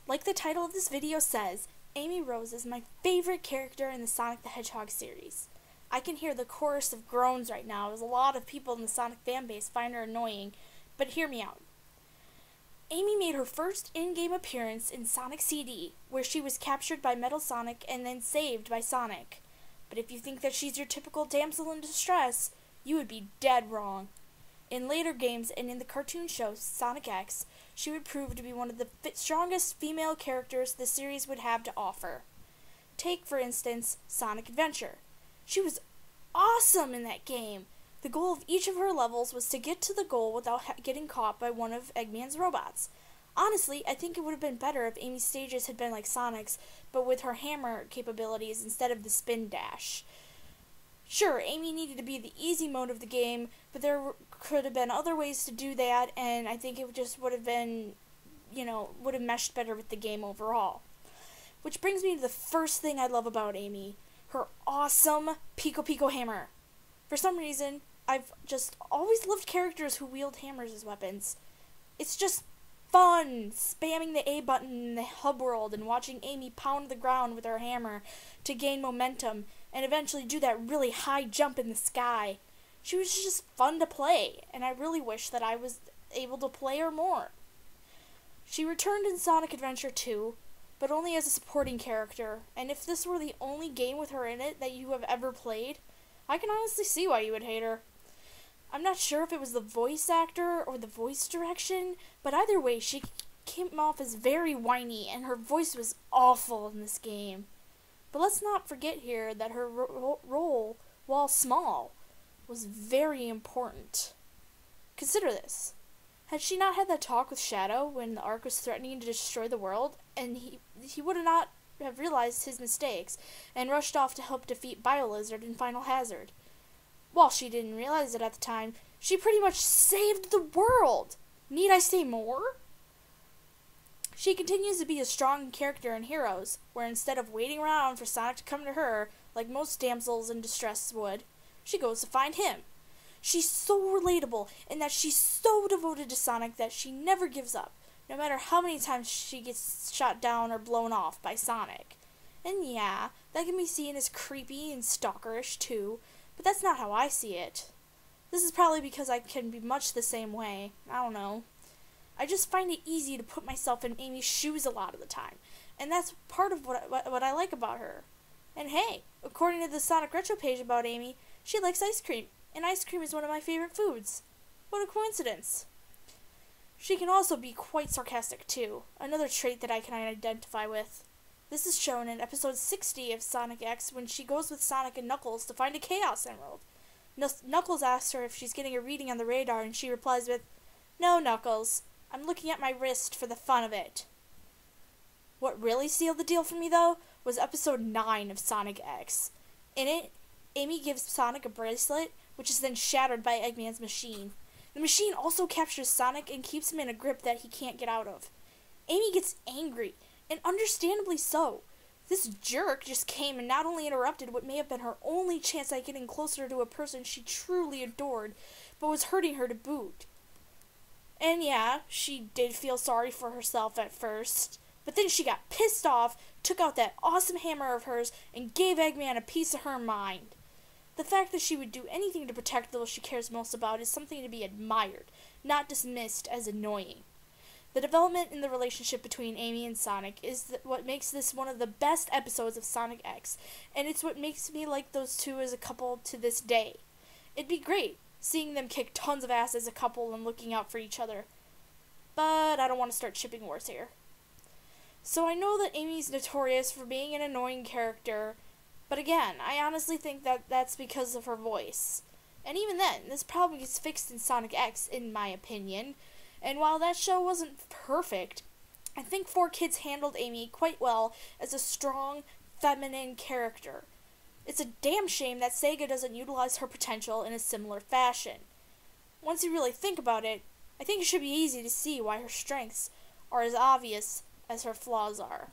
Like the title of this video says, Amy Rose is my favorite character in the Sonic the Hedgehog series. I can hear the chorus of groans right now as a lot of people in the Sonic fanbase find her annoying, but hear me out. Amy made her first in-game appearance in Sonic CD, where she was captured by Metal Sonic and then saved by Sonic. But if you think that she's your typical damsel in distress, you would be dead wrong. In later games and in the cartoon show Sonic X, she would prove to be one of the strongest female characters the series would have to offer. Take, for instance, Sonic Adventure. She was awesome in that game. The goal of each of her levels was to get to the goal without getting caught by one of Eggman's robots. Honestly, I think it would have been better if Amy's stages had been like Sonic's, but with her hammer capabilities instead of the spin dash. Sure, Amy needed to be the easy mode of the game, but there could have been other ways to do that, and I think it just would have been, would have meshed better with the game overall. Which brings me to the first thing I love about Amy, her awesome Pico Pico hammer. For some reason, I've just always loved characters who wield hammers as weapons. It's just fun, spamming the A button in the hub world and watching Amy pound the ground with her hammer to gain momentum and eventually do that really high jump in the sky. She was just fun to play, and I really wish that I was able to play her more. She returned in Sonic Adventure 2, but only as a supporting character, and if this were the only game with her in it that you have ever played, I can honestly see why you would hate her. I'm not sure if it was the voice actor or the voice direction, but either way, she came off as very whiny, and her voice was awful in this game. But let's not forget here that her role, while small, was very important. Consider this. Had she not had that talk with Shadow when the Ark was threatening to destroy the world, and he would not have realized his mistakes and rushed off to help defeat BioLizard in Final Hazard. While she didn't realize it at the time, she pretty much saved the world. Need I say more? She continues to be a strong character in Heroes, where instead of waiting around for Sonic to come to her, like most damsels in distress would, she goes to find him. She's so relatable in that she's so devoted to Sonic that she never gives up, no matter how many times she gets shot down or blown off by Sonic. And yeah, that can be seen as creepy and stalkerish too, but that's not how I see it. This is probably because I can be much the same way. I don't know. I just find it easy to put myself in Amy's shoes a lot of the time, and that's part of what I like about her. And hey, according to the Sonic Retro page about Amy, she likes ice cream, and ice cream is one of my favorite foods. What a coincidence. She can also be quite sarcastic too, another trait that I can identify with. This is shown in episode 60 of Sonic X when she goes with Sonic and Knuckles to find a Chaos Emerald. Knuckles asks her if she's getting a reading on the radar, and she replies with, "No, Knuckles. I'm looking at my wrist for the fun of it." What really sealed the deal for me, though, was episode 9 of Sonic X. In it, Amy gives Sonic a bracelet, which is then shattered by Eggman's machine. The machine also captures Sonic and keeps him in a grip that he can't get out of. Amy gets angry, and understandably so. This jerk just came and not only interrupted what may have been her only chance at getting closer to a person she truly adored, but was hurting her to boot. And yeah, she did feel sorry for herself at first, but then she got pissed off, took out that awesome hammer of hers, and gave Eggman a piece of her mind. The fact that she would do anything to protect those she cares most about is something to be admired, not dismissed as annoying. The development in the relationship between Amy and Sonic is what makes this one of the best episodes of Sonic X, and it's what makes me like those two as a couple to this day. It'd be great seeing them kick tons of ass as a couple and looking out for each other. But I don't want to start shipping wars here. So I know that Amy's notorious for being an annoying character, but again, I honestly think that that's because of her voice. And even then, this problem gets fixed in Sonic X, in my opinion. And while that show wasn't perfect, I think 4Kids handled Amy quite well as a strong, feminine character. It's a damn shame that Sega doesn't utilize her potential in a similar fashion. Once you really think about it, I think it should be easy to see why her strengths are as obvious as her flaws are.